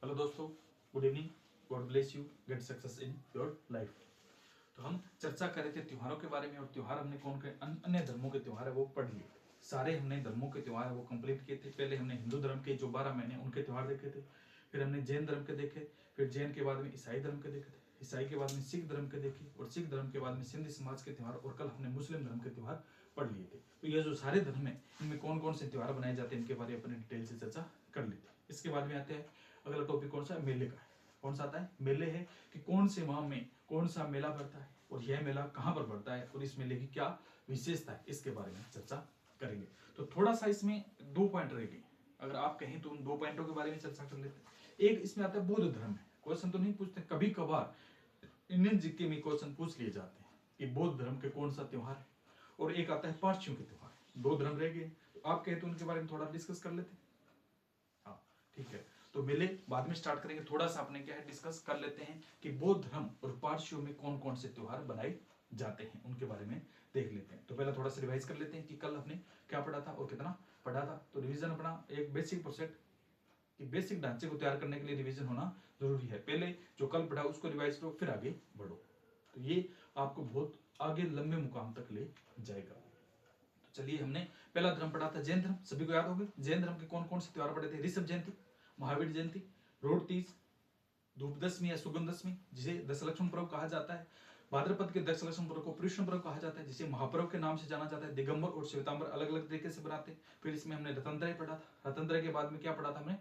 Hello दोस्तों, good evening. God bless you, get success in your life. तो हम चर्चा कर रहे थे त्योहारों के बारे में, और त्योहार हमने कौन के अन्य धर्मों के त्योहार है वो पढ़ लिए। सारे हमने धर्मों के त्योहार है वो कंप्लीट किए थे। पहले हमने हिंदू धर्म के जो 12 महीने उनके त्योहार देखे थे, फिर हमने जैन धर्म के देखे, फिर जैन के बाद में ईसाई धर्म के देखे थे, ईसाई के बाद में सिख धर्म के देखे, और सिख धर्म के बाद में सिंधी समाज के त्योहार, और कल हमने मुस्लिम धर्म के त्योहार पढ़ लिए थे। तो ये जो सारे धर्म है इनमें कौन कौन से त्योहार बनाए जाते हैं इनके बारे में अपने डिटेल से चर्चा कर ली थी। इसके बाद में आते हैं अगला टॉपिक कौन सा है, मेले का है। कौन सा आता है, मेले है कि कौन से माह में कौन सा मेला बढ़ता है और यह मेला कहाँ पर बढ़ता है और इस मेले की क्या विशेषता है, इसके बारे में चर्चा करेंगे। तो थोड़ा सा इसमें 2 पॉइंट रहेगी, अगर आप कहें तो उन 2 पॉइंटों के बारे में चर्चा कर लेते हैं। एक इसमें आता है बौद्ध धर्म है। क्वेश्चन तो नहीं पूछते, कभी कभार इंडियन जीके में क्वेश्चन पूछ लिए जाते हैं कि बौद्ध धर्म के कौन सा त्योहार है, और एक आता है पारसियों के त्योहार। 2 धर्म रह गए, तो आप कहें तो उनके बारे में थोड़ा डिस्कस कर लेते हैं। हाँ ठीक है, तो मेले बाद में स्टार्ट करेंगे। थोड़ा सा अपने क्या है डिस्कस कर लेते हैं कि बौद्ध धर्म और पारसियों में कौन कौन से त्योहार बनाए जाते हैं उनके बारे में देख लेते हैं। तो पहले थोड़ा सा रिवाइज कर लेते हैं कि कल हमने क्या पढ़ा था और कितना पढ़ा था। तो रिवीजन अपना एक बेसिक प्रोसेस कि बेसिक ढांचे को तैयार करने के लिए रिवीजन होना जरूरी है। पहले जो कल पढ़ा उसको रिवाइज करो, फिर आगे बढ़ो, तो ये आपको बहुत आगे लंबे मुकाम तक ले जाएगा। तो चलिए, हमने पहला धर्म पढ़ा था जैन धर्म, सभी को याद होगा। जैन धर्म के कौन कौन से त्योहार पढ़े थे, ऋषभ जयंती, महावीर जयंती, रोड तीज, धूप दशमी या सुगंध दशमी जिसे दशलक्ष्मण पर्व कहा जाता है, भाद्रपद के दशलक्ष्मण पर्व को पुरुषोत्तम पर्व कहा जाता है जिसे महापर्व के नाम से जाना जाता है। दिगंबर और श्वेतांबर अलग अलग तरीके से बनाते हैं। फिर इसमें हमने रतनत्रय पढ़ा था। रतनत्रय के बाद में क्या पढ़ा था हमने,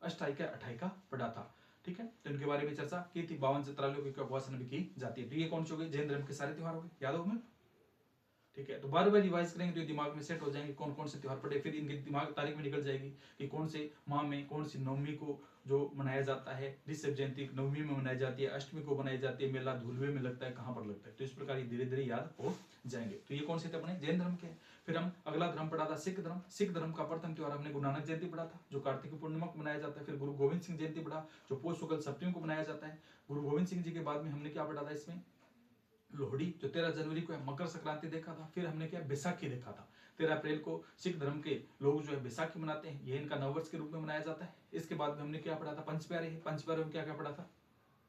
अष्टाइका अठाइका पढ़ा था। ठीक है, तो इनके बारे में चर्चा की थी। 52 चित्रालयों की उपासना भी की जाती है। तो ये कौन से हो गए, जैन धर्म के सारे त्योहार हो गए, याद हो हमें। ठीक है, तो बार बार रिवाइज करेंगे तो ये दिमाग में सेट हो जाएंगे कौन कौन से त्योहार पड़े। फिर इनके दिमाग तारीख में निकल जाएगी कि कौन से माह में कौन सी नवमी को जो मनाया जाता है। ऋषभ जयंती नवमी में मनाई जाती है, अष्टमी को मनाई जाती है, मेला धुलवे में लगता है, कहाँ पर लगता है। तो इस प्रकार ये धीरे धीरे याद हो जाएंगे। तो ये कौन से थे अपने, जैन धर्म के। फिर हम अगला धर्म पढ़ा था सिख धर्म। सिख धर्म का प्रथम त्योहार हमने गुरु नानक जयंती पढ़ा था जो कार्तिक पूर्णिमा को मनाया जाता है। फिर गुरु गोविंद सिंह जयंती पढ़ा जो पोष शुक्ल सप्तमी को मनाया जाता है। गुरु गोविंद सिंह जी के बाद में हमने क्या पढ़ा था इसमें, लोहड़ी जो 13 जनवरी को है, मकर संक्रांति देखा था। फिर हमने क्या बैसाखी देखा था। 13 अप्रैल को सिख धर्म के लोग जो है बैसाखी मनाते हैं, ये इनका नववर्ष के रूप में मनाया जाता है। इसके बाद में हमने क्या पढ़ा था, पंच प्यारे है। पंच प्यारे में क्या क्या पढ़ा था,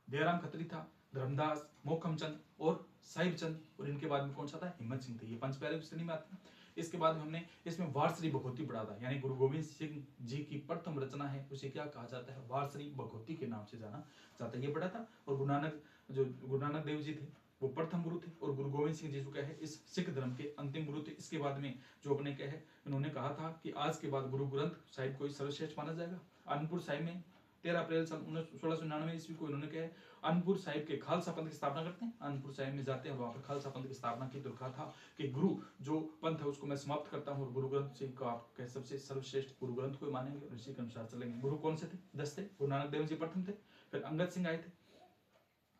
दयाराम खत्री था, धर्मदास, मोहकम चंद और साहिब चंद, और इनके बाद में कौन सा था, हिम्मत सिंह थे। ये पंच प्यारे की श्रेणी में आते हैं। इसके बाद में हमने इसमें वारसरी भगवती पढ़ा था, यानी गुरु गोविंद सिंह जी की प्रथम रचना है, उसे क्या कहा जाता है, वारसरी भगवती के नाम से जाना जाता है, ये पढ़ा था। और गुरु नानक देव जी थे वो प्रथम गुरु थे, और गुरु गोविंद सिंह जी जो क्या है इस सिख धर्म के अंतिम गुरु थे। इसके बाद में जो अपने क्या है, इन्होंने कहा था कि आज के बाद गुरु ग्रंथ साहिब को सर्वश्रेष्ठ माना जाएगा। आनंदपुर साहिब में 13 अप्रैल सन 1699 ईस्वी को इन्होंने क्या है, आनंदपुर साहिब के खालसा पंथ की स्थापना करते हैं। आनंदपुर साहिब में जाते हैं और वहां पर खालसा पंथ की स्थापना की। तो कहा था कि गुरु जो पंथ है उसको मैं समाप्त करता हूँ और गुरु ग्रंथ सिंह को आप कह सबसे सर्वश्रेष्ठ गुरु ग्रंथ को मानेंगे और इसी के अनुसार चलेंगे। गुरु कौन से थे, 10 थे। गुरु नानक देव जी प्रथम थे, फिर अंगद सिंह आए थे,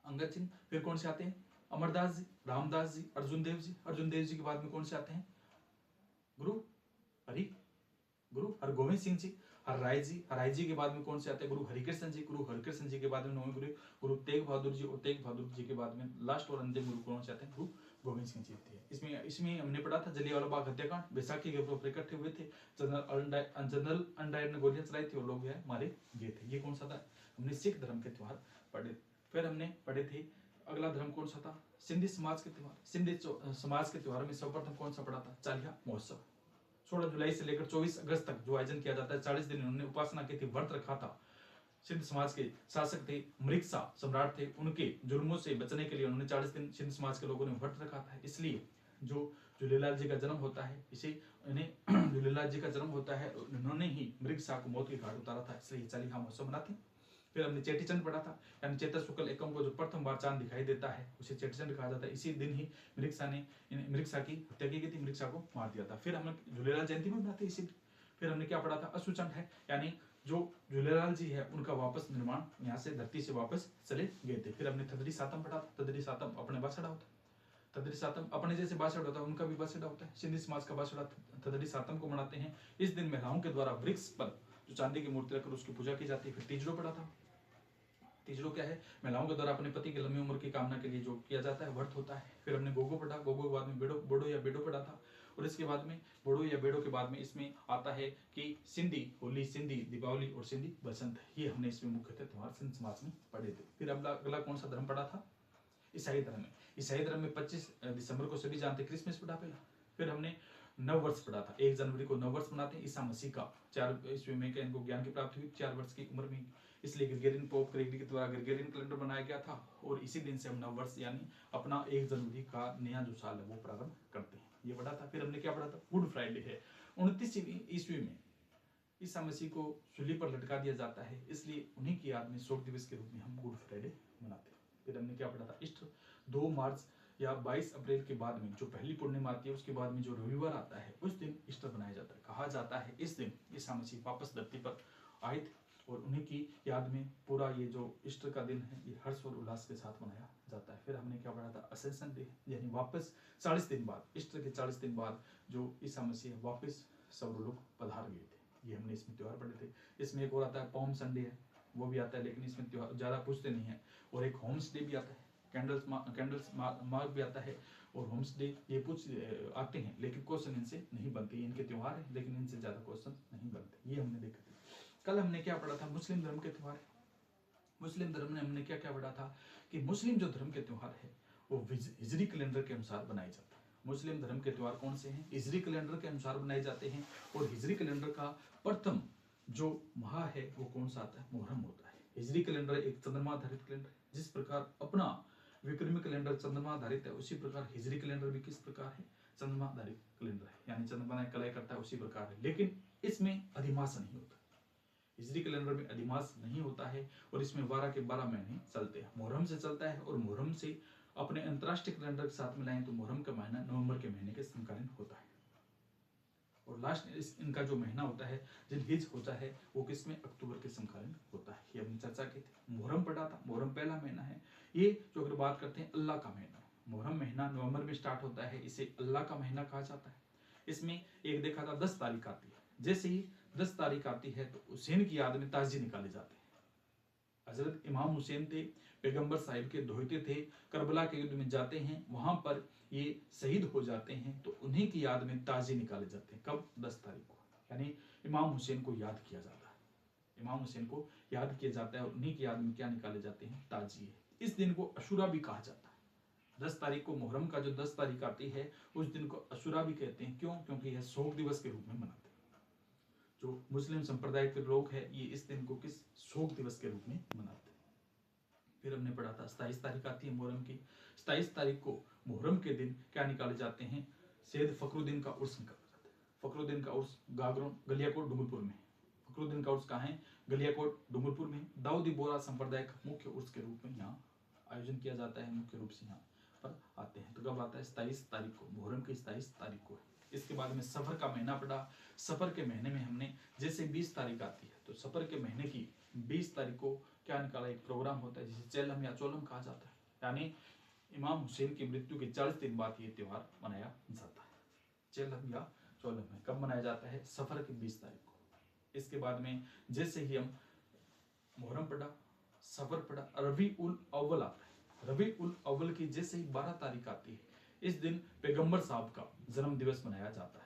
अंगद सिंह। फिर कौन से आते हैं, अमरदास जी, रामदास जी, अर्जुन देव जी। अर्जुन देव जी के बाद में कौन से आते हैं, गुरु हरगोविंद सिंह जी, हरराय जी। हरराय जी के बाद में कौन से आते हैं, गुरु हरिकृष्ण जी। गुरु हरिकृष्ण जी के बाद में नौवें गुरु तेग बहादुर जी, और तेग बहादुर जी के बाद में लास्ट और अंतिम गुरु कौन से आते हैं, गुरु गोविंद सिंह जी थे। इसमें हमने पढ़ा था जलियांवाला बाग हत्याकांड, बैसाखी के ऊपर इकट्ठे हुए थे, जनरल अंडायर ने गोलियां चलाई थी और लोग मारे गए थे। ये कौन सा था, हमने सिख धर्म के त्योहार पढ़े। फिर हमने पढ़े थे अगला धर्म कौन सा था, सिंधी समाज के त्योहार। सिंधी समाज के त्योहार में सर्वप्रथम कौन सा पड़ा था, चालिया महोत्सव। 16 जुलाई से लेकर 24 अगस्त तक जो आयोजन किया जाता है, 40 दिन उन्होंने उपासना की थी, व्रत रखा था। सिंध समाज के शासक थे, मृगसा सम्राट थे, उनके जुर्मों से बचने के लिए उन्होंने 40 दिन सिंध समाज के लोगों ने व्रत रखा था। इसलिए जो झूलेलाल जी का जन्म होता है, इसे इन्हें झूलेलाल जी का जन्म होता है, उन्होंने ही मृगसा को मौत के घाट उतारा था, इसलिए चालीहा महोत्सव मनाते हैं। फिर हमने चेटीचंड पढ़ा था, यानी चैत्र शुक्ल एकम को जो प्रथम बार चांद दिखाई देता है उसे चेटीचंड कहा जाता है। इसी दिन ही मृगसा की हत्या की गई थी, मृगसा को मार दिया था। फिर हम झूलेलाल जयंती में मनाते इसी। फिर हमने क्या पढ़ा था, अशुचंड है, यानी जो झूलेलाल जी है उनका वापस निर्माण यहाँ से धरती से वापस चले गए थे। फिर हमने थदरी सातम पढ़ा था, थदरी सातम अपने बासड़ा होता है, थदरी सातम अपने जैसे बासड़ा होता है उनका भी बासड़ा होता है। सिंधी समाज का बासड़ा थदरी सातम को मनाते हैं। इस दिन महिलाओं के द्वारा वृक्ष पर जो चांदी की मूर्ति रखकर उसकी पूजा की जाती है। फिर तीजड़ो पढ़ा था, तीजड़ो क्या है, महिलाओं के द्वारा अपने पति की लंबी उम्र की कामना के लिए जो किया जाता है, व्रत होता है। फिर हमने गोगो पढ़ा, गोगो के बाद में बेडो या बेडो पढ़ा था, और इसके बाद में बोड़ो या बेड़ो के बाद में इसमें आता है कि सिंधी होली, सिंधी दीपावली और सिंधी बसंत। ये हमने इसमें मुख्यतः त्योहार सिंध समाज में पढ़े थे। फिर अगला कौन सा धर्म पढ़ा था? ईसाई धर्म में। ईसाई धर्म में 25 दिसंबर को सभी जानते क्रिसमस पढ़ा पहला। फिर हमने नव वर्ष पढ़ा था, 1 जनवरी को नव वर्ष मनाते हैं ईसा मसीह का। 4 ईस्वी में इनको ज्ञान की प्राप्ति हुई 4 वर्ष की उम्र में, इसलिए ग्रेगोरियन पोप ग्रेगरी के द्वारा ग्रेगोरियन कैलेंडर बनाया गया था। और इसी दिन से हम नव वर्ष यानी अपना 1 जनवरी का नया जो साल है वो प्रारंभ करते हैं। ये पढ़ा था। फिर हमने क्या पढ़ा था? गुड फ्राइडे है। 29वीं ईस्वी में ईसा मसीह को सूली पर लटका दिया जाता है, इसलिए उन्हीं की याद में शोक दिवस के रूप में हम गुड फ्राइडे मनाते हैं। फिर हमने क्या पढ़ा था? ईस्टर 2 मार्च या 22 अप्रैल के बाद में जो पहली पूर्णिमा आती है उसके बाद में जो रविवार आता है उस दिन ईस्टर मनाया जाता है। कहा जाता है इस दिन ईसा मसीह वापस धरती पर आए थे और उन्हीं की याद में पूरा ये जो ईस्टर का दिन है ये हर्ष और उल्लास के साथ मनाया जाता है। फिर हमने क्या पढ़ा था? असेंशन डे, यानी वापस 40 दिन बाद, ईस्टर के 40 दिन बाद जो ईसा मसीह वापस सब लोग पधार गए थे। ये हमने इसमें त्योहार पढ़े थे। इसमें एक और आता है पॉम संडे है, वो भी आता है, लेकिन इसमें त्योहार ज्यादा पूछते नहीं है। और एक होम्स डे भी आता है, कैंडल्स मार्क भी आता है और होम्स डे। ये पूछ आते हैं लेकिन क्वेश्चन इनसे नहीं बनते। इनके त्योहार है लेकिन इनसे ज्यादा क्वेश्चन नहीं बनते। ये हमने देखा था। कल हमने क्या पढ़ा था? मुस्लिम धर्म के त्योहार। मुस्लिम धर्म में हमने क्या क्या पढ़ा था कि मुस्लिम जो धर्म के त्योहार है वो हिजरी कैलेंडर के अनुसार बनाए जाते हैं। मुस्लिम धर्म के त्योहार कौन से हैं? हिजरी कैलेंडर के अनुसार बनाए जाते हैं। और हिजरी कैलेंडर का प्रथम जो माह है वो कौन सा आता है? मुहर्रम होता है। हिजरी कैलेंडर एक चंद्रमा आधारित कैलेंडर, जिस प्रकार अपना विक्रमी कैलेंडर चंद्रमा आधारित है उसी प्रकार हिजरी कैलेंडर भी किस प्रकार है? चंद्रमा आधारित कैलेंडर है, यानी चंद्रमा कलय करता है उसी प्रकार है। लेकिन इसमें अधिमास नहीं होता। हिजरी कैलेंडर में अधिमास नहीं होता है और इसमें 12 के 12 महीने चलते हैं। मुहर्रम से चलता है और मुहर्रम से अपने अंतरराष्ट्रीय कैलेंडर के साथ मिलाएं तो मुहर्रम का महीना नवंबर के महीने के समकालीन होता है। और लास्ट इनका जो महीना होता है जिलहिज होता है वो किसमें? अक्टूबर के समकालीन होता है। ये हमने चर्चा की थी। मुहर्रम पढ़ा था। मुहर्रम पहला महीना है। ये जो अगर बात करते हैं अल्लाह का महीना, मुहर्रम महीना नवंबर में स्टार्ट होता है, इसे अल्लाह का महीना कहा जाता है। इसमें एक देखा था 10 तारीख आती है। जैसे ही 10 तारीख आती है तो हुसैन की याद में ताजिए निकाले जाते हैं। हजरत इमाम हुसैन थे, पैगंबर साहिब के दोहते थे, करबला के युद्ध में जाते हैं, वहां पर ये शहीद हो जाते हैं तो उन्हीं की याद में ताजिए निकाले जाते हैं। कब? 10 तारीख को, यानी इमाम हुसैन को याद किया जाता है। इमाम हुसैन को याद किया जाता है और उन्हीं की याद में क्या निकाले जाते हैं? ताजिए। इस दिन को अशुरा भी कहा जाता है। 10 तारीख को मुहर्रम का जो 10 तारीख आती है उस दिन को अशुरा भी कहते हैं। क्यों? क्योंकि यह शोक दिवस के रूप में मनाते हैं। जो मुस्लिम संप्रदाय के लोग हैं ये इस दिन को किस? शोक दिवस के रूप में मनाते हैं। फिर हमने पढ़ा था 27 तारीख आती है मुहर्रम की। 27 तारीख को मुहर्रम के दिन क्या निकाले जाते हैं? सैयद फखरुद्दीन का उर्स निकाला जाता है। फखरुद्दीन का उर्स गलियाकोट डूंगरपुर में। फखरुद्दीन का उर्स कहाँ है? गलियाकोट डूंगरपुर में। दाऊदी बोरा संप्रदाय का मुख्य उर्स के रूप में यहाँ आयोजन किया जाता है। मुख्य रूप से यहाँ पर आते हैं। तो कब आता है? 27 तारीख को, मुहर्रम की 27 तारीख को। इसके बाद में सफर का महीना पड़ा। सफर के महीने में हमने जैसे 20 तारीख आती है तो सफर के महीने की 20 तारीख को क्या निकाला? एक प्रोग्राम होता है जिसे चेलम या चोलम कहा जाता है, यानी इमाम हुसैन की मृत्यु के 40 दिन बाद ये त्योहार मनाया जाता है। चेलम या चोलम है कब मनाया जाता है? सफर की 20 तारीख को। इसके बाद में जैसे ही हम मुहर्रम पढ़ा, सफर पढ़ा, रबी उल अव्वल आता है। रबी उल अव्वल की जैसे ही 12 तारीख आती है इस दिन पैगंबर साहब का जन्म दिवस मनाया जाता है।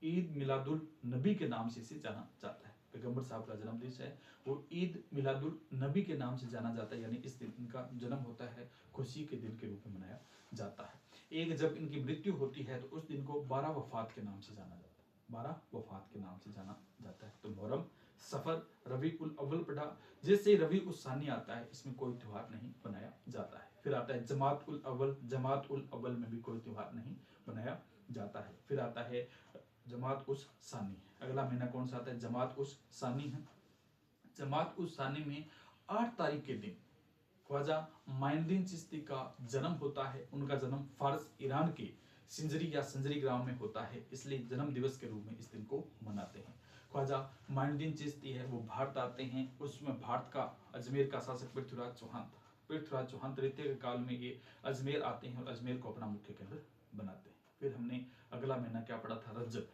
ईद मिलादुल नबी के नाम से इसे जाना जाता है। पैगंबर साहब का जन्म दिवस है वो ईद मिलादुल नबी के नाम से जाना जाता है, यानी इस दिन इनका जन्म होता है, खुशी के दिन के रूप में मनाया जाता है। एक जब इनकी मृत्यु होती है तो उस दिन को 12 वफात के नाम से जाना जाता है। 12 वफात के नाम से जाना जाता है। तो मुहर्रम, सफर, रबी उल अव्वल पढ़ा। जैसे रबी उस सानी आता है इसमें कोई त्योहार नहीं मनाया जाता है। फिर आता है जमात उल अव्वल। जमात उल अव्वल में भी कोई त्योहार नहीं मनाया जाता है। फिर आता है जमात उस सानी। अगला महीना कौन सा आता है? जमात उस सानी है। जमात उस सानी में 8 तारीख के दिन ख्वाजा माइनुद्दीन चिश्ती का जन्म होता है। उनका जन्म फारस ईरान के सिंजरी या संजरी ग्राम में होता है, इसलिए जन्म दिवस के रूप में इस दिन को मनाते हैं। ख्वाजा माइनुद्दीन चिश्ती है वो भारत आते हैं। उसमें भारत का अजमेर का शासक पृथ्वीराज चौहान था। पृथ्वीराज चौहान तृतीय के काल में ये अजमेर आते हैं और अजमेर को अपना मुख्य केंद्र बनाते हैं। फिर हमने अगला महीना क्या पढ़ा था? रजब।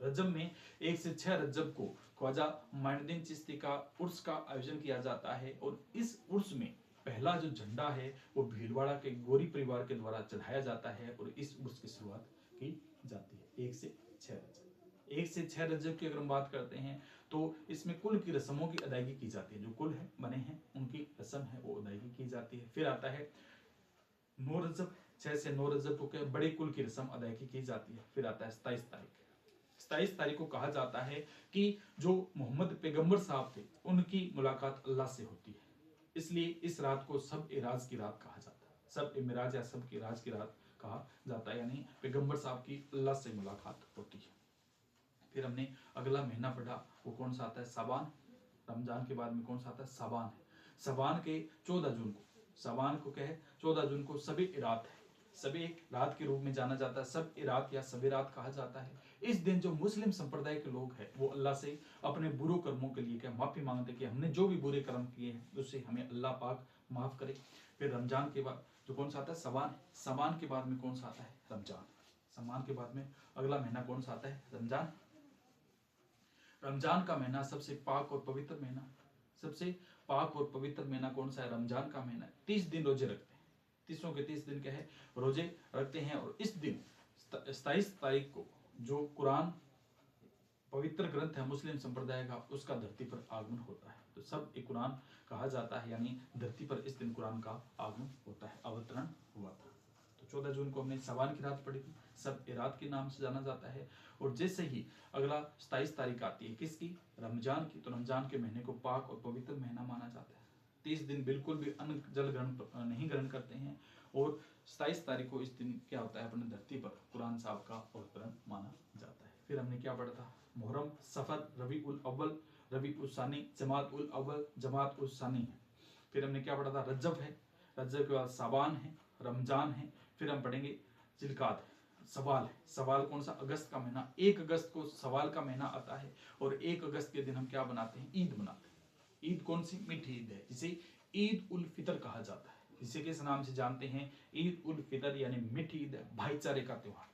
रजब में 1 से 6 रजब को ख्वाजा माइनुद्दीन चिश्ती का उर्स का आयोजन किया जाता है और इस उर्स में पहला जो झंडा है वो भीलवाड़ा के गोरी परिवार के द्वारा चढ़ाया जाता है और इस उर्स की शुरुआत की जाती है। 1 से 6 रजब, 1 से 6 रजब की अगर हम बात करते हैं तो इसमें कुल की रस्मों की अदायगी की जाती है। जो कुल है बने हैं उनकी रस्म है वो अदायगी की जाती है। फिर आता है 9 रजब, 6 से 9 रजब को क्या बड़े कुल की रस्म अदायगी की जाती है। फिर आता है 27 तारीख, 27 तारीख को कहा जाता है कि जो मोहम्मद पैगंबर साहब थे उनकी मुलाकात अल्लाह से होती है, इसलिए इस रात को सब इराज की रात कहा जाता है। सब इमराज या सब इराज की रात कहा जाता है, यानी पैगंबर साहब की अल्लाह से मुलाकात होती है। फिर हमने अगला महीना पढ़ा, वो कौन सा आता है? साबान। रमजान के बाद में कौन सा आता है? साबान है। साबान के 14 जून को, साबान को क्या है? 14 जून को सबे इरात है, सबे रात के रूप में जाना जाता है, सब इरात या सबे रात कहा जाता है। इस दिन जो मुस्लिम संप्रदाय के लोग हैं वो अल्लाह से अपने बुरे कर्मों के लिए क्या माफी मांगते कि हमने जो भी बुरे कर्म किए हैं उससे हमें अल्लाह पाक माफ करे। फिर रमजान के बाद जो कौन सा आता है? साबान। साबान के बाद में कौन सा आता है? रमजान। साबान के बाद में अगला महीना कौन सा आता है? रमजान। रमजान का महीना सबसे पाक और पवित्र महीना, सबसे पाक और पवित्र महीना कौन सा है? रमजान का महीना। 30 दिन रोजे रखते हैं, 30 के 30 दिन क्या है? रोजे रखते हैं। और इस दिन 27 तारीख को जो कुरान पवित्र ग्रंथ है मुस्लिम संप्रदाय का, उसका धरती पर आगमन होता है। तो सब एक कुरान कहा जाता है, यानी धरती पर इस दिन कुरान का आगमन होता है, अवतरण हुआ था। तो 14 जून को हमने साबान की रात पढ़ी थी, सब इरात के नाम से जाना जाता है। और जैसे ही अगला 27 तारीख आती है, किसकी? रमजान की, तो रमजान के महीने को पाक और पवित्र महीना माना जाता है। 30 दिन बिल्कुल भी अन्न जल ग्रहण नहीं ग्रहण करते हैं। और 27 तारीख को इस दिन क्या होता है? अपने धरती पर कुरान साहब का अवतरण माना जाता है। फिर हमने क्या पढ़ा था? मुहर्रम, सफर, रबी उल अव्वल, रबी उल सानी, जमात उल अव्वल, जमात उल सानी है। फिर हमने क्या पढ़ा था? रजब है, रजब के बाद साबान है, रमजान है। फिर हम पढ़ेंगे जिलकाद, सवाल है। सवाल कौन सा? अगस्त का महीना। 1 अगस्त को सवाल का महीना आता है। और 1 अगस्त के दिन हम क्या बनाते हैं? ईद मनाते हैं। ईद कौन सी? मीठी ईद है, जिसे ईद उल फितर कहा जाता है। इसे किस नाम से जानते हैं? ईद उल फितर, यानी मीठी ईद है, भाईचारे का त्योहार,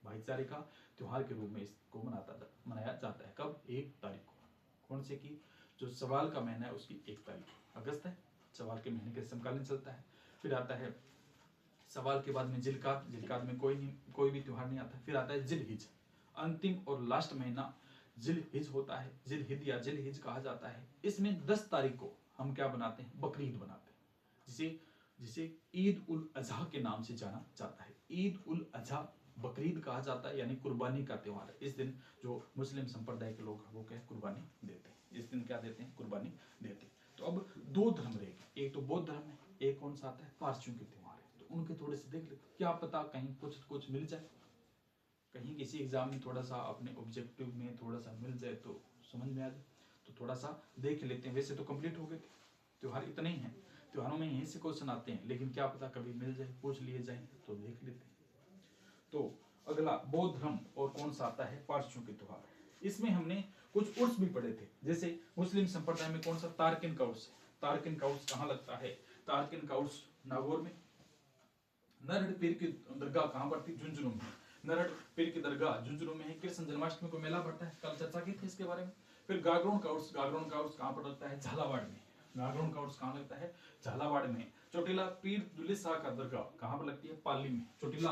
भाईचारे का त्योहार के रूप में इसको मनाया जाता है। कब? 1 तारीख को। कौन से की? जो सवाल का महीना है उसकी 1 तारीख। अगस्त है, सवाल के महीने के समकालीन चलता है। फिर आता है सवाल के बाद में जिलकाद, जिलकाद में कोई भी त्योहार नहीं आता। फिर आता है जिलहिज, अंतिम और लास्ट महीना जिलहिज होता है, जिलहिद या जिलहिज कहा जाता है। इसमें 10 तारीख को हम क्या बनाते हैं? बकरीद बनाते हैं, जिसे ईद उल अजहा के नाम से जाना जाता है। ईद उल अजहा बकरीद कहा जाता है, यानी कुर्बानी का त्योहार है। इस दिन जो मुस्लिम संप्रदाय के लोग वो क्या कुर्बानी देते हैं, इस दिन क्या देते हैं? कुर्बानी देते हैं। तो अब 2 धर्म रह गए, एक तो बौद्ध धर्म है, एक कौन सा आता है? पारसियों के त्योहार है। तो उनके थोड़े से देख ले, क्या पता कहीं कुछ मिल जाए, कहीं किसी एग्जाम में थोड़ा सा अपने ऑब्जेक्टिव में थोड़ा सा मिल जाए तो समझ में आ जाए, तो थोड़ा सा देख लेते हैं। वैसे तो कंप्लीट हो गए थे त्योहार, इतने ही हैं, त्योहारों में यहीं से क्वेश्चन आते हैं, लेकिन क्या पता कभी मिल जाए, पूछ लिए जाए तो देख लेते हैं। तो अगला बौद्ध धर्म और कौन सा आता है? पारसियों के त्योहार। इसमें हमने कुछ उर्स भी पढ़े थे, जैसे मुस्लिम संप्रदाय में कौन सा? तारकिन का उर्स है। तारकिन का उर्स कहाँ लगता है? तारकिन का उर्स नागौर में। नरहट पीर की दरगाह कहाँ पर थी? झुंझुनू में। नरहट पीर की दरगाह झुंझुनू में है। कृष्ण जन्माष्टमी को मेला पड़ता है, कल चर्चा की थी इसके बारे में। फिर गागरोन का उर्स, गागरोन का उर्स कहाँ पर लगता है? झालावाड़ में। गागरोन का उर्स कहाँ लगता है? झालावाड़ में। चोटिला पीर दुल्ले शाह का दरगाह कहाँ पर लगती है? पाली में। चोटिला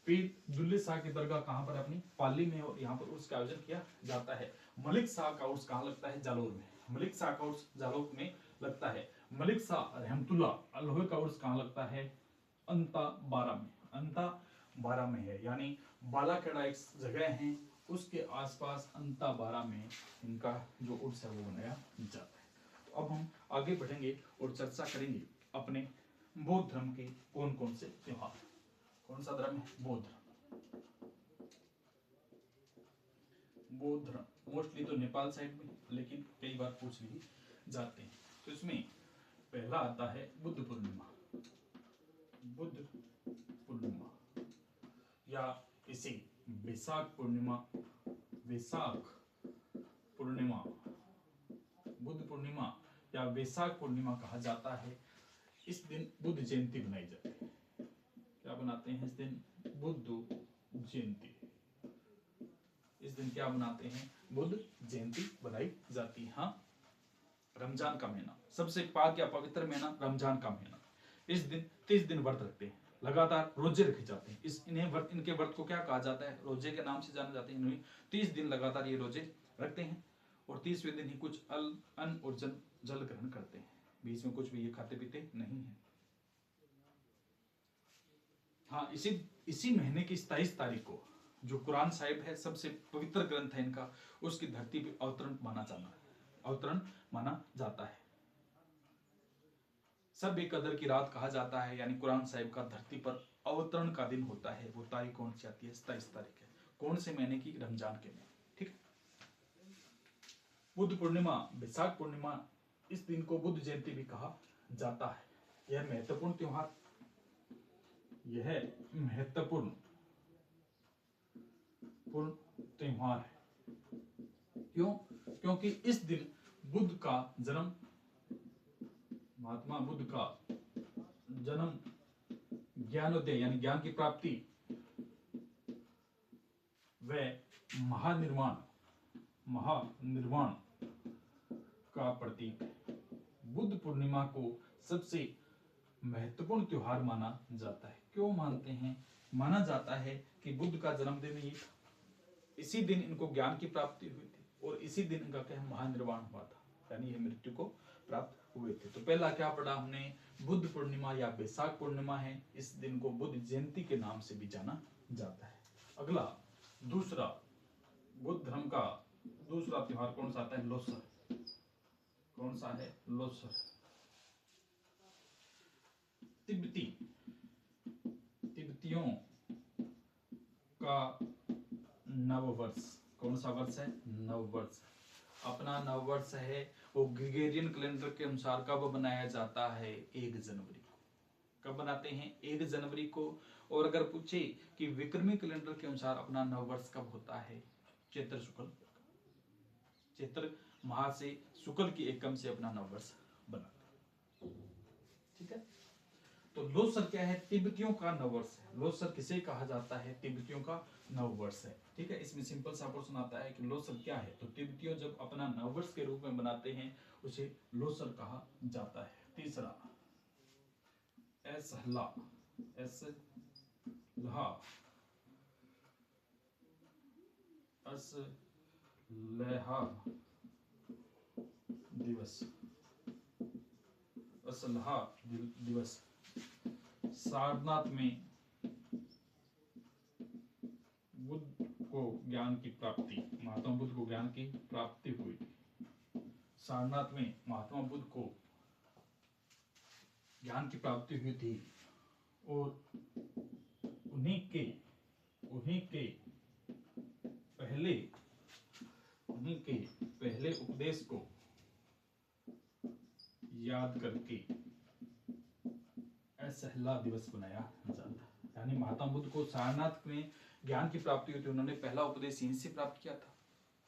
पीर दुल्ले शाह की दरगाह कहाँ पर? अपनी पाली में। और यहाँ पर उर्स का आयोजन किया जाता है। मलिक शाह का उर्स कहाँ लगता है? जालौर में। मलिक शाह का उर्स जालौर में लगता है। मलिक शाह रहमतुल्लाह अलह का उर्स कहाँ लगता है? अंता 12 में। अंता 12 में है, यानी बालाखेड़ा एक जगह है, उसके आसपास अंता 12 में इनका जो उर्स है वो मनाया जाता है। तो अब हम आगे बढ़ेंगे और चर्चा करेंगे अपने बौद्ध धर्म के कौन कौन से त्योहार। कौन सा धर्म है? बौद्ध धर्म। बौद्ध धर्म मोस्टली तो नेपाल साइड में, लेकिन कई बार पूछ लिए जाते हैं। तो इसमें पहला आता है बुद्ध पूर्णिमा। बुद्ध पूर्णिमा या इसे वैशाख पूर्णिमा, वैशाख पूर्णिमा, बुद्ध पूर्णिमा या वैशाख पूर्णिमा कहा जाता है। इस दिन बुद्ध जयंती बनाई जाती है। क्या बनाते हैं इस दिन? बुद्ध जयंती। इस दिन क्या बनाते हैं? बुद्ध जयंती बनाई जाती है। हाँ, रमजान का महीना सबसे पाक या पवित्र महीना, रमजान का महीना। इस दिन 30 दिन व्रत रखते हैं। लगातार रोजे रखे जाते हैं। इनके व्रत को क्या कहा जाता है? रोजे के नाम से जाने जाते हैं। इन्हें 30 दिन लगातार ये रोजे रखते हैं और 30वें दिन ही कुछ अन्न और जल ग्रहण करते हैं। बीच में कुछ भी ये खाते पीते नहीं है। हाँ, इसी महीने की 27 तारीख को जो कुरान साहिब है, सबसे पवित्र ग्रंथ है इनका, उसकी धरती पे अवतरण माना जाता है। सब एक कदर की रात कहा जाता है, यानी कुरान साहिब का धरती पर अवतरण का दिन होता है। वो तारीख कौन सी आती है? 27 तारीख है। कौन से महीने की? रमजान के महीने। ठीक। बुद्ध पूर्णिमा, बैसाख पूर्णिमा, इस दिन को बुद्ध जयंती भी कहा जाता है। यह महत्वपूर्ण त्योहार है। क्यों? क्योंकि इस दिन बुद्ध का जन्म, महात्मा बुद्ध का जन्म, ज्ञानोदय यानी ज्ञान की प्राप्ति व महानिर्वाण का प्रतीक है। बुद्ध पूर्णिमा को सबसे महत्वपूर्ण त्योहार माना जाता है। क्यों मानते हैं? माना जाता है कि बुद्ध का जन्मदिन ही था, इसी दिन इनको ज्ञान की प्राप्ति हुई थी और इसी दिन इनका क्या महानिर्वाण हुआ था, यानी ये मृत्यु को प्राप्त हुए थे। तो पहला क्या पढ़ा हमने? बुद्ध पूर्णिमा या बैसाख पूर्णिमा है। इस दिन को बुद्ध जयंती के नाम से भी जाना जाता है। अगला दूसरा बुद्ध धर्म का दूसरा त्योहार कौन सा आता है? लोसर। कौन सा है? लोसर। तिब्बतियों का नववर्ष। कौन सा वर्ष है? नववर्ष। अपना नववर्ष है वो ग्रेगोरियन कैलेंडर के अनुसार कब बनाया जाता है? 1 जनवरी को। कब बनाते हैं? 1 जनवरी को। और अगर पूछे कि विक्रमी कैलेंडर के अनुसार अपना नववर्ष कब होता है? चैत्र माह से शुक्ल की एकम से अपना नववर्ष बनाते हैं। ठीक है। तो लोसर क्या है? तिब्बतियों का नववर्ष है। लोसर किसे कहा जाता है? तिब्बतियों का नववर्ष है। ठीक है। इसमें सिंपल सा क्वेश्चन आता है कि लोसर क्या है? तो तिब्बतियों जब अपना नववर्ष के रूप में बनाते हैं उसे लोसर कहा जाता है। तीसरा असहला दिवस। असलहा दिवस सारनाथ में बुद्ध को ज्ञान की प्राप्ति, महात्मा बुद्ध को ज्ञान की प्राप्ति हुई थी। सारनाथ में महात्मा बुद्ध को ज्ञान की प्राप्ति हुई थी और उन्हीं के पहले उपदेश को याद करके असहला दिवस बनाया जाता है। यानी महात्मा बुद्ध को सारनाथ में ज्ञान की प्राप्ति हुई थी, उन्होंने पहला उपदेश यहीं से प्राप्त किया था।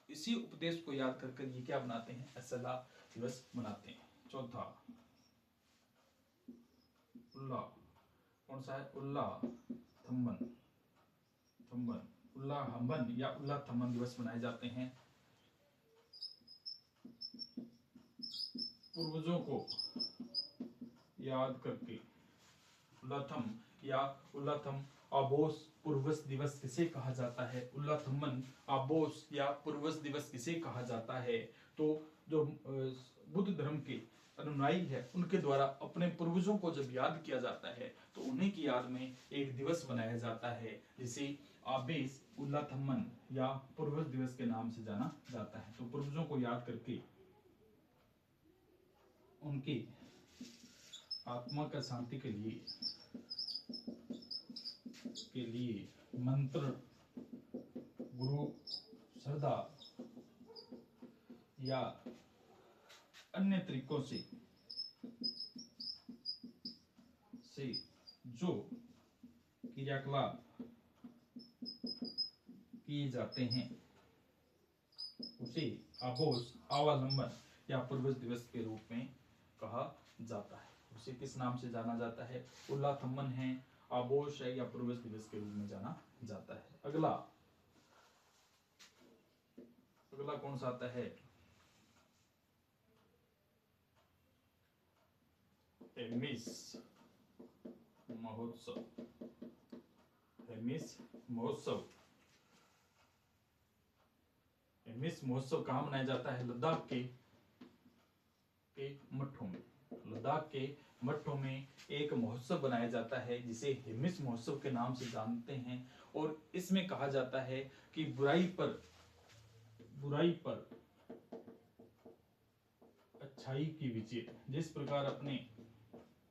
इसी उपदेश को याद करके ये क्या बनाते हैं? असहला दिवस मनाते हैं। चौथा उल्ला। कौन सा है? उल्ला थम्बन या उल्ला थम्बन दिवस मनाए जाते हैं। पूर्वजों को याद करके उल्लाथम आबोस पूर्वज दिवस किसे कहा जाता है? उल्लाथम्मन आबोस या पूर्वज दिवस किसे कहा जाता है? तो जो बुद्ध धर्म के अनुयायी है उनके द्वारा अपने पूर्वजों को जब याद किया जाता है तो उन्हीं की याद में एक दिवस बनाया जाता है जिसे आबेस उल्लाथम्मन या पूर्वज दिवस के नाम से जाना जाता है। तो पूर्वजों को याद करके उनकी आत्मा का शांति के लिए मंत्र, गुरु, श्रद्धा या अन्य तरीकों से जो क्रियाकलाप किए जाते हैं उसे आबोस अवलंबन या पूर्वज दिवस के रूप में कहा जाता है। उसे किस नाम से जाना जाता है? उल्लाथम्मन है, आबोश है या पूर्वज दिवस के रूप में जाना जाता है। अगला कौन सा आता है? महोत्सव, हेमिस महोत्सव। हेमिस महोत्सव कहाँ मनाया जाता है? लद्दाख के मठों में। लद्दाख के मठों में एक महोत्सव बनाया जाता है जिसे हेमिस महोत्सव के नाम से जानते हैं, और इसमें कहा जाता है कि बुराई पर अच्छाई की विजय। जिस प्रकार अपने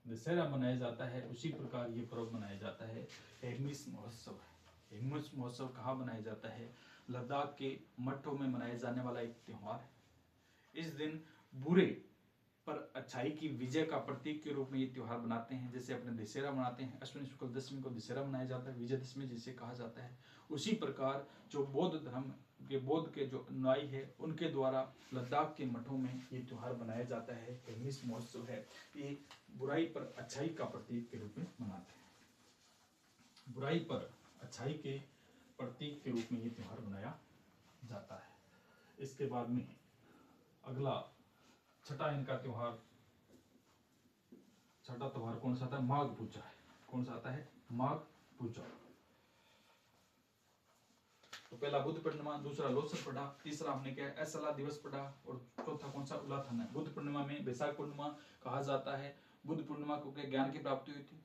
दशहरा मनाया जाता है उसी प्रकार ये पर्व मनाया जाता है, हेमिस महोत्सव। हेमिस महोत्सव कहाँ मनाया जाता है? लद्दाख के मठों में मनाया जाने वाला एक त्योहार है। इस दिन बुरे पर अच्छाई की विजय का प्रतीक के रूप में ये त्योहार बनाते हैं। जैसे अपने दशहरा मनाते हैं, अश्विनी शुक्ल दशमी को दशहरा मनाया जाता है, विजयदशमी जिसे कहा जाता है। उसी प्रकार जो बौद्ध के जो अनुयायी है उनके द्वारा लद्दाख के मठों में ये त्योहार मनाया जाता है, हेमिस महोत्सव है। ये बुराई पर अच्छाई का प्रतीक के रूप में मनाते हैं। बुराई पर अच्छाई के प्रतीक के रूप में ये त्योहार मनाया जाता है। इसके बाद में अगला छठा इनका त्योहार, छठा त्योहार कौन सा आता है? माघ पूजा है। कौन सा आता है? माघ पूजा। तो पहला बुद्ध पूर्णिमा, दूसरा लोसर पढ़ा, तीसरा हमने क्या असला दिवस पढ़ा, और चौथा कौन सा? उलाथन है। बुद्ध पूर्णिमा में वैशाख पूर्णिमा कहा जाता है। बुद्ध पूर्णिमा को क्या ज्ञान की प्राप्ति हुई थी,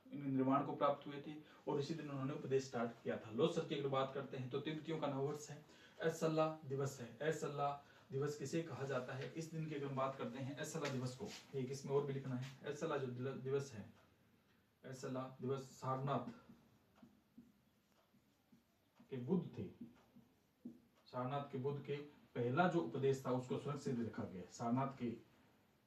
निर्वाण को प्राप्त हुए थे, और इसी दिन उन्होंने उपदेश स्टार्ट किया था। लोसर की अगर बात करते हैं तो तिब्बतियों का नववर्ष है, असला दिवस है। असला दिवस किसे कहा जाता है? इस दिन की अगर बात करते हैं असला दिवस को, एक इसमें और भी लिखना है। असला जो दिवस है, असला दिवस सारनाथ के बुद्ध थे, सारनाथ के बुद्ध के पहला जो उपदेश था उसको सुरक्षित भी रखा गया है। सारनाथ के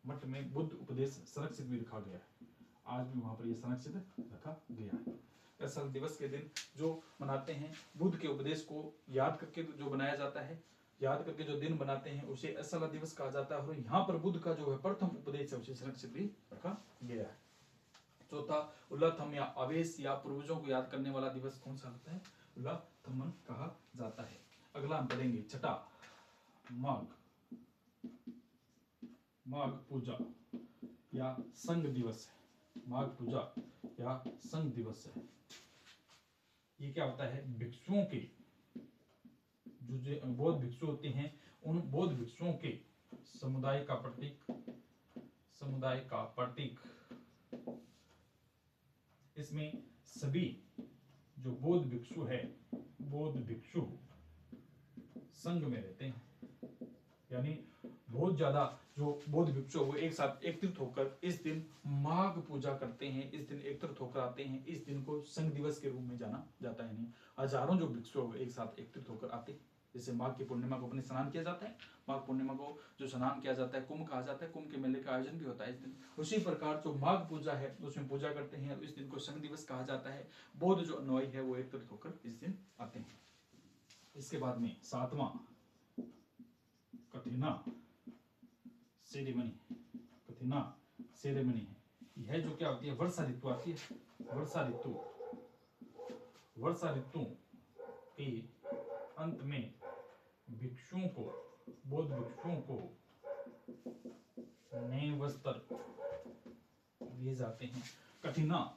मठ में बुद्ध उपदेश संरक्षित भी रखा गया है, आज भी वहां पर यह संरक्षित रखा गया है। असल दिवस के दिन जो मनाते हैं, बुद्ध के उपदेश को याद करके जो बनाया जाता है, याद करके जो दिन बनाते हैं उसे असल दिवस कहा जाता है। और यहाँ पर बुद्ध का जो है प्रथम उपदेश है उसे संरक्षित भी रखा गया है। चौथा उल्लाथम या आवेश या पूर्वजों को याद करने वाला दिवस कौन सा होता है? उल्लाथमन कहा जाता है। अगला हम पढ़ेंगे छठा, माघ पूजा या संघ दिवस है। माघ पूजा या संघ दिवस है। ये क्या होता है? भिक्षुओं के जो बौद्ध भिक्षु होते हैं, उन बौद्ध भिक्षुओं के समुदाय का प्रतीक। इसमें सभी जो बौद्ध भिक्षु है, बौद्ध भिक्षु संघ में रहते हैं, यानी बहुत ज्यादा जो बौद्ध भिक्षु वो एक साथ एकत्रित होकर इस दिन माघ पूजा करते हैं, इस दिन एकत्रित होकर आते हैं। इस दिन को संघ दिवस के रूप में जाना जाता है। नहीं, हजारों जो भिक्षु एक साथ एकत्रित होकर आते हैं। जैसे माघ की पूर्णिमा को अपने स्नान किया जाता है, माघ पूर्णिमा को जो स्नान किया जाता है कुंभ कहा जाता है, कुंभ के मेले का आयोजन भी होता है इस दिन। उसी प्रकार जो माघ पूजा है उसमें पूजा करते हैं, इस दिन को संघ दिवस कहा जाता है। बौद्ध जो अनुयायी है वो एकत्रित होकर इस दिन आते हैं। इसके बाद में सातवां कठिना सेरेमनी, कठिना सेरेमनी है। यह जो क्या होती है? वर्षा ऋतु आती है, वर्षा ऋतु के अंत में भिक्षुओं को, बौद्ध भिक्षुओं को नए वस्त्र दिए जाते हैं। कठिना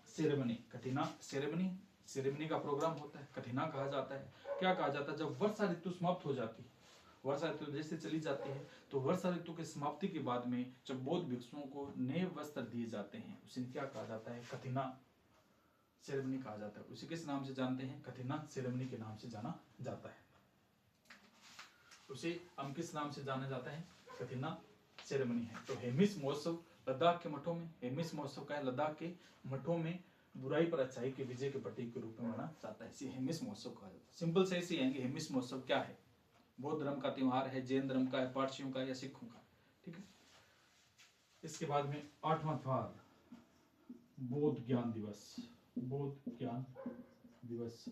सेरेमनी का प्रोग्राम होता है, कठिना कहा जाता है। क्या कहा जाता है? जब वर्षा ऋतु समाप्त हो जाती है, वर्षा ऋतु जैसे चली जाती है, तो वर्षा ऋतु की समाप्ति के बाद में जब बौद्ध भिक्षुओं को नए वस्त्र दिए जाते हैं उसे क्या कहा जाता है? कठिना सेरेमनी कहा जाता है। उसे किस नाम से जानते हैं? कठिना सेरेमनी के नाम से जाना जाता है। उसे हम किस नाम से जाना जाता है? कठिना सेरेमनी है। तो हेमिस महोत्सव लद्दाख के मठों में, हेमिस महोत्सव का है लद्दाख के मठों में बुराई पर अच्छाई के विजय के प्रतीक के रूप में माना जाता है। इसे हेमिस महोत्सव कहा जाता है। सिंपल से ऐसे आएंगे, हेमिस महोत्सव क्या है? बौद्ध धर्म का त्योहार है, जैन धर्म का है, पारसियों का या सिखों का, ठीक है। इसके बाद में आठवां त्योहार बौद्ध ज्ञान दिवस। बौद्ध ज्ञान दिवस,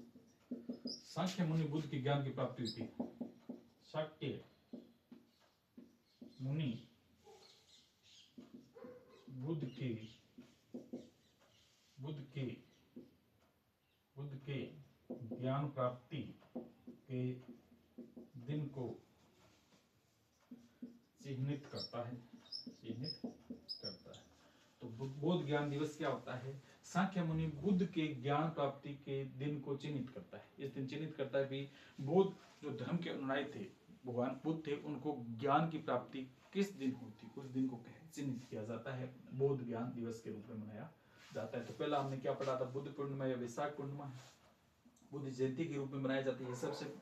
सांख्य मुनि बुद्ध के ज्ञान की प्राप्ति हुई थी। शाक्य मुनि बुद्ध के ज्ञान प्राप्ति के दिन को चिह्नित करता है। तो बौद्ध ज्ञान दिवस क्या होता है? सांख्य मुनि बुद्ध के ज्ञान प्राप्ति के दिन को चिन्हित करता है। इस दिन चिन्हित करता है कि बुद्ध जो धर्म के अनुयायी थे, भगवान बुद्ध थे, उनको ज्ञान की प्राप्ति किस दिन होती, उस दिन को चिन्हित किया जाता है, बौद्ध ज्ञान दिवस के रूप में मनाया जाता है। तो पहला हमने क्या पढ़ा था, बुद्ध पूर्णिमा या वैशाख पूर्णिमा बुद्ध जयंती के रूप में मनाई जाती है। सबसे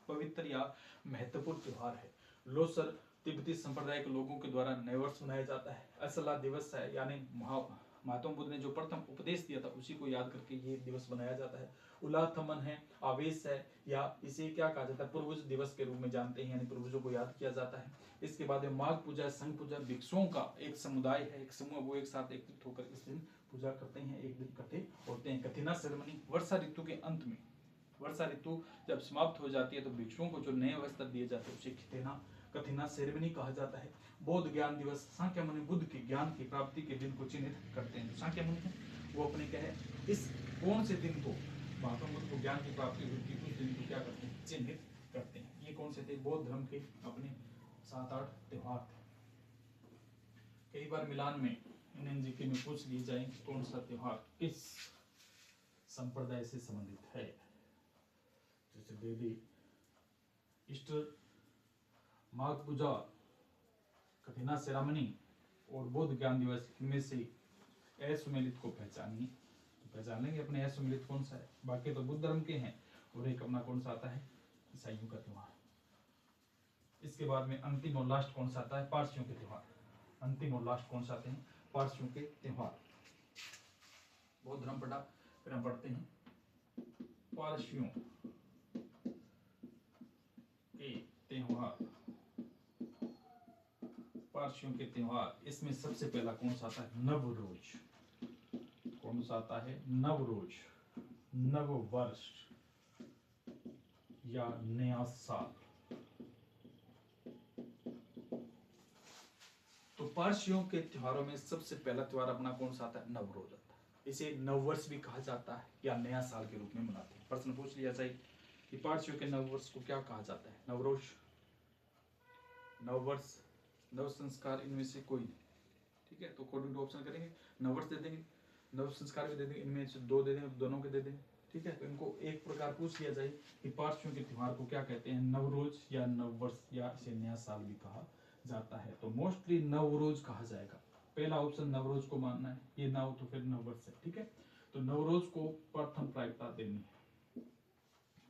पवित्र या महत्वपूर्ण त्योहार है। लोसर तिब्बती संप्रदाय के लोगों के द्वारा नए वर्ष मनाया जाता है। असला दिवस है, यानी महात्मा बुद्ध ने जो प्रथम उपदेश दिया था उसी को याद करके ये दिवस मनाया जाता है। उलाथमन है, आवेश है, या इसे क्या कहा जाता है, पूर्वज दिवस के रूप में जानते हैं, यानी पूर्वजों को याद किया जाता है। इसके बाद में माघ पूजा, संघ पूजा, भिक्षुओं का एक समुदाय है, एक समूह, वो एक साथ एकत्रित होकर इस दिन पूजा करते हैं, एक दिन इकट्ठे होते हैं। कथिना सेरेमनी, वर्षा ऋतु के अंत में, वर्षा ऋतु जब समाप्त हो जाती है तो भिक्षुओं को जो नए वस्त्र दिए जाते हैं उसे कथिना सेरेमनी कहा जाता है। बौद्ध ज्ञान दिवस, सांख्य मुनि बुद्ध के ज्ञान की प्राप्ति के दिन को चिन्हित करते हैं। सांख्य मुनि है वो अपने क्या है, इस कौन से दिन को महात्मा बुद्ध को ज्ञान की प्राप्ति हुई थी उस दिन को क्या करते हैं, चिन्हित करते हैं। ये कौन से थे, बौद्ध धर्म के अपने 7-8 त्योहार थे। कई बार मिलान में एनएनजीके में पूछ लिए जाए कौन सा त्योहार किस संप्रदाय से संबंधित है, जैसे देवी ईस्टर, माघ पूजा, कथिना सेरेमनी और बौद्ध ज्ञान दिवस, इनमें से असुमेलित को पहचानिए। तो पहचान लेंगे अपने असुमेलित कौन सा है। बाकी तो बुद्ध धर्म के हैं और एक अपना कौन सा आता है, ईसाइयों का त्योहार। इसके बाद में अंतिम और लास्ट कौन सा आता है, पारसियों के त्योहार। अंतिम और लास्ट कौन सा आते हैं, पारसियों के त्योहार। बौद्ध धर्म पढ़ा, फिर हम पढ़ते हैं पारसियों के त्योहार। पारसियों के त्योहार, इसमें सबसे पहला कौन सा आता है, नवरोज। कौन सा आता है, नवरोज, नव वर्ष या नया साल। तो पारसियों के त्योहारों में सबसे पहला त्योहार अपना कौन सा आता है, नवरोज आता है। इसे नववर्ष भी कहा जाता है या नया साल के रूप में मनाते हैं। प्रश्न पूछ लिया जाए कि पारसियों के नववर्ष को क्या कहा जाता है, नवरोज, नववर्ष, नव संस्कार, इनमें से कोई नहीं। ठीक है, तो अकॉर्डिंग टू ऑप्शन करेंगे, नववर्ष दे देंगे, नव संस्कार भी दे देंगे, इनमें से 2 दे देंगे, दोनों के दे देंगे। ठीक है, तो इनको एक प्रकार पूछ लिया जाए कि पारसियों के त्योहार को क्या कहते हैं, नवरोज या नववर्ष या इसे नया साल भी कहा जाता है। तो मोस्टली नवरोज कहा जाएगा। पहला ऑप्शन नवरोज को मानना है, ये ना हो तो फिर नववर्ष है। ठीक है, तो नवरोज को प्रथम प्राथमिकता देनी है।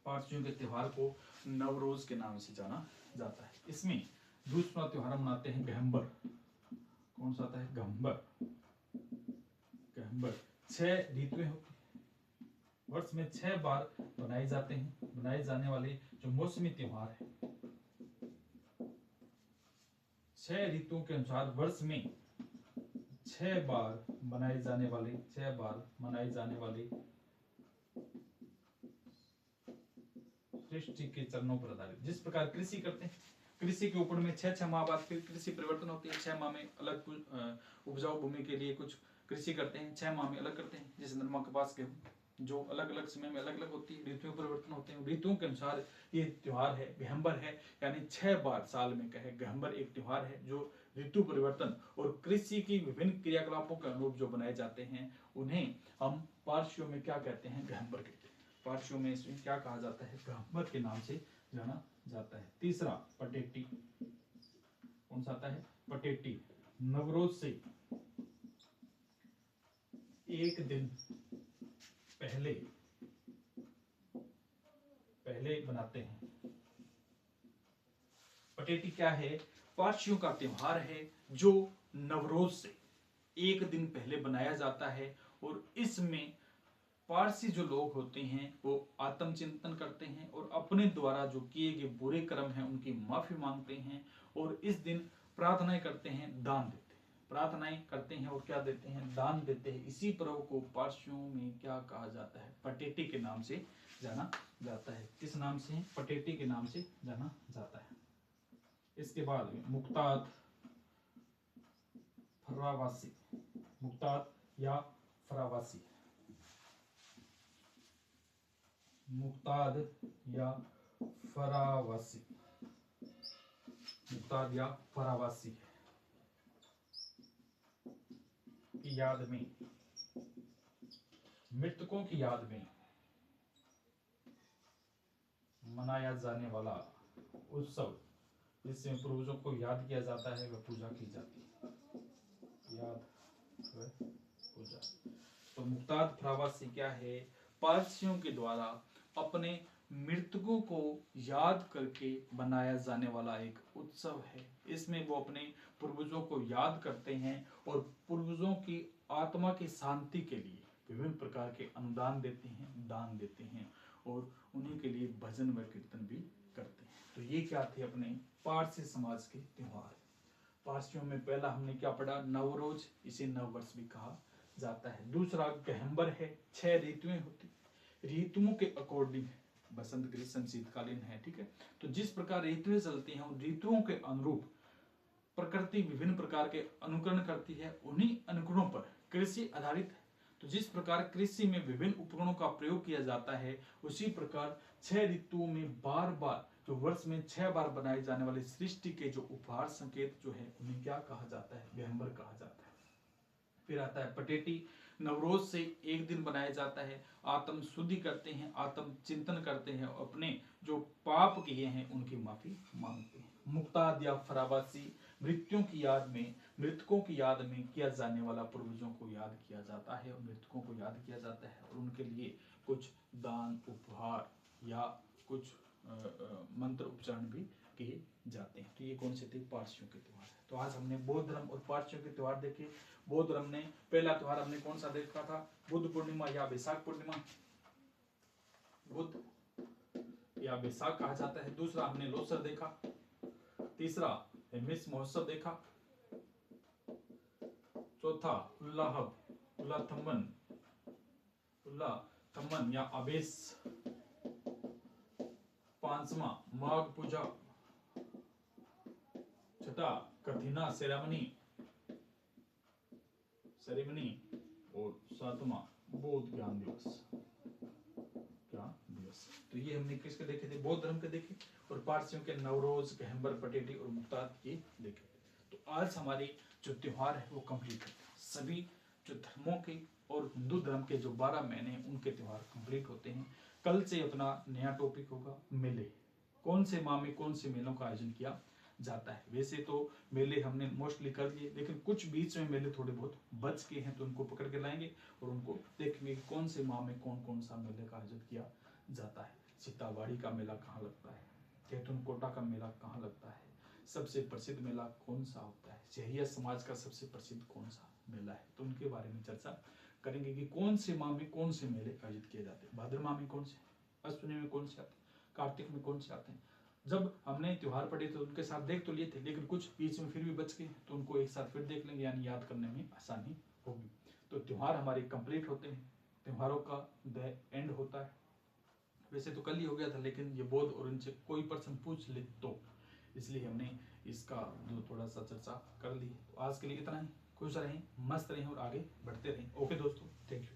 पारसियों के त्योहार को नवरोज के नाम से जाना जाता है। इसमें दूसरा त्योहार मनाते हैं गहम्बर। कौन सा आता है, गहम्बर। गहम्बर 6 ऋतुएं होती हैं, वर्ष में 6 बार बनाए जाने वाले जो मौसमी त्योहार है। 6 ऋतुओं के अनुसार वर्ष में 6 बार मनाए जाने वाले सृष्टि के चरणों पर आधारित। जिस प्रकार कृषि करते हैं, कृषि के ऊपर में 6 माह बाद फिर कृषि परिवर्तन होती है। 6 माह में अलग उपजाऊ भूमि के लिए कुछ कृषि करते हैं, 6 माह में अलग करते हैं। जैसे नरमा, कपास, गेहूं, जो अलग अलग समय में अलग अलग होती है, ऋतुओं परिवर्तन होते हैं। ऋतुओं के अनुसार ये त्योहार है, गहम्बर है, यानी 6 बार साल में कहे गहम्बर एक त्योहार है जो ऋतु परिवर्तन और कृषि की विभिन्न क्रियाकलापों के अनुरूप जो बनाए जाते हैं, उन्हें हम पारसियों में क्या कहते हैं, गहम्बर कहते हैं। पारसियों में इसमें क्या कहा जाता है, गहम्बर के नाम से जाना जाता है। तीसरा पटेटी। कौन सा आता है, पटेटी। नवरोज से एक दिन पहले बनाते हैं। पटेटी क्या है, पारसियों का त्योहार है जो नवरोज से एक दिन पहले बनाया जाता है और इसमें पारसी जो लोग होते हैं वो आत्मचिंतन करते हैं और अपने द्वारा जो किए गए बुरे कर्म हैं उनकी माफी मांगते हैं और इस दिन प्रार्थनाएं करते हैं, दान देते हैं। प्रार्थनाएं करते हैं और क्या देते हैं, दान देते हैं। इसी पर्व को पारसियों में क्या कहा जाता है, पटेटी के नाम से जाना जाता है। किस नाम से, पटेटी के नाम से जाना जाता है। इसके बाद मुक्ताद, फरावासी। मुक्ताद या फरावासी, मुक्ताद या फरावासी, मुक्ताद या फरावासी की याद में मृतकों की याद में मनाया जाने वाला उत्सव, जिसमें पूर्वजों को याद किया जाता है, वह पूजा की जाती है। याद व पूजा। तो मुक्ताद फ्रावासी क्या है? पारसियों के द्वारा अपने मृतकों को याद करके बनाया जाने वाला एक उत्सव है। इसमें वो अपने पूर्वजों को याद करते हैं और पूर्वजों की आत्मा की शांति के लिए विभिन्न प्रकार के अनुदान देते हैं, दान देते हैं और उन्हीं के लिए भजन व कीर्तन भी करते हैं। तो ये क्या थे? अपने पारसी समाज के त्योहार। पारसियों में पहला हमने क्या पढ़ा? नवरोज, इसे नववर्ष भी कहा जाता है। दूसरा गहम्बर है, 6 ऋतुएं होती, ऋतुओं के अकॉर्डिंग बसंत, ग्रीष्म, शीतकालीन है, ठीक है। तो जिस प्रकार ऋतुएं चलती हैं उन ऋतुओं के अनुरूप प्रकृति विभिन्न प्रकार के अनुकरण करती है, उन्हीं अनुकरणों पर कृषि आधारित है। तो जिस प्रकार कृषि में विभिन्न उपकरणों का प्रयोग किया जाता है, उसी प्रकार 6 ऋतुओं में बार बार, जो वर्ष में 6 बार बनाए जाने वाले सृष्टि के जो उपहार संकेत जो है, उन्हें क्या कहा जाता है? गहम्बर कहा जाता है। फिर आता है पटेटी। नवरोज से एक दिन बनाया जाता है। आत्म शुद्धि करते हैं, आत्म चिंतन करते हैं, अपने जो पाप किए हैं उनकी माफी मांगते हैं। मुक्ताद या फराबासी, मृत्युओं की याद में, मृतकों की याद में किया जाने वाला पूर्वजों को याद किया जाता है और मृतकों को याद किया जाता है और उनके लिए कुछ दान, उपहार या कुछ मंत्र उच्चारण भी किए जाते हैं। तो ये कौन से थे? पारसियों के त्योहार है। तो आज हमने बौद्ध धर्म और पारसियों के त्योहार देखे। बौद्ध धर्म ने पहला त्योहार हमने कौन सा देखा था? बुद्ध पूर्णिमा या बैसाख पूर्णिमा, बुद्ध या बैसाख कहा जाता है। दूसरा हमने लोसर देखा। तीसरा मिस महोत्सव देखा। चौथा उल्लाथम्मन या अबेस। पांचवा माघ पूजा। छठा कथिना सेरेमनी और सातवां बौद्ध ज्ञान दिवस। तो ये हमने किसके देखे थे? बौद्ध धर्म के देखे और पारसियों के नवरोज, गहम्बर, पटेटी और मुक्ताद ये देखे। तो आज हमारे जो त्योहार है वो कंप्लीट होते हैं। सभी जो धर्मों के और हिंदू धर्म के जो 12 महीने हैं उनके त्योहार कंप्लीट होते हैं। कल से अपना नया टॉपिक होगा मेले। कौन से माह में कौन से मेलों का आयोजन किया जाता है? वैसे तो मेले हमने मोस्टली कर लिए, लेकिन कुछ बीच में मेले थोड़े बहुत बच के हैं, तो उनको पकड़ के लाएंगे और उनको देखेंगे कि कौन से माह में कौन कौन सा मेले का आयोजन किया जाता है। सीताबाड़ी का मेला कहाँ लगता है? कैथुन कोटा का मेला कहाँ लगता है? सबसे प्रसिद्ध मेला कौन सा होता है? जहिया समाज का सबसे प्रसिद्ध कौन सा मेला है? तो उनके बारे में चर्चा करेंगे कि कौन से माह में कौन से मेले आयोजित किए जाते हैं। भाद्र माह में कौन से, अश्विनी में कौन से आते हैं, कार्तिक में कौन से आते हैं। जब हमने त्योहार पढ़े तो उनके साथ देख तो लिए थे, लेकिन कुछ बीच में फिर भी बच गए, तो उनको एक साथ फिर देख लेंगे, यानी याद करने में आसानी होगी। तो त्योहार हमारे कंप्लीट होते हैं, त्योहारों का द एंड होता है। वैसे तो कल ही हो गया था, लेकिन ये बौद्ध और इनसे कोई पर्सन पूछ ले तो इसलिए हमने इसका जो थोड़ा सा चर्चा कर ली। तो आज के लिए इतना ही। खुश रहें, मस्त रहें और आगे बढ़ते रहें। ओके दोस्तों, थैंक यू।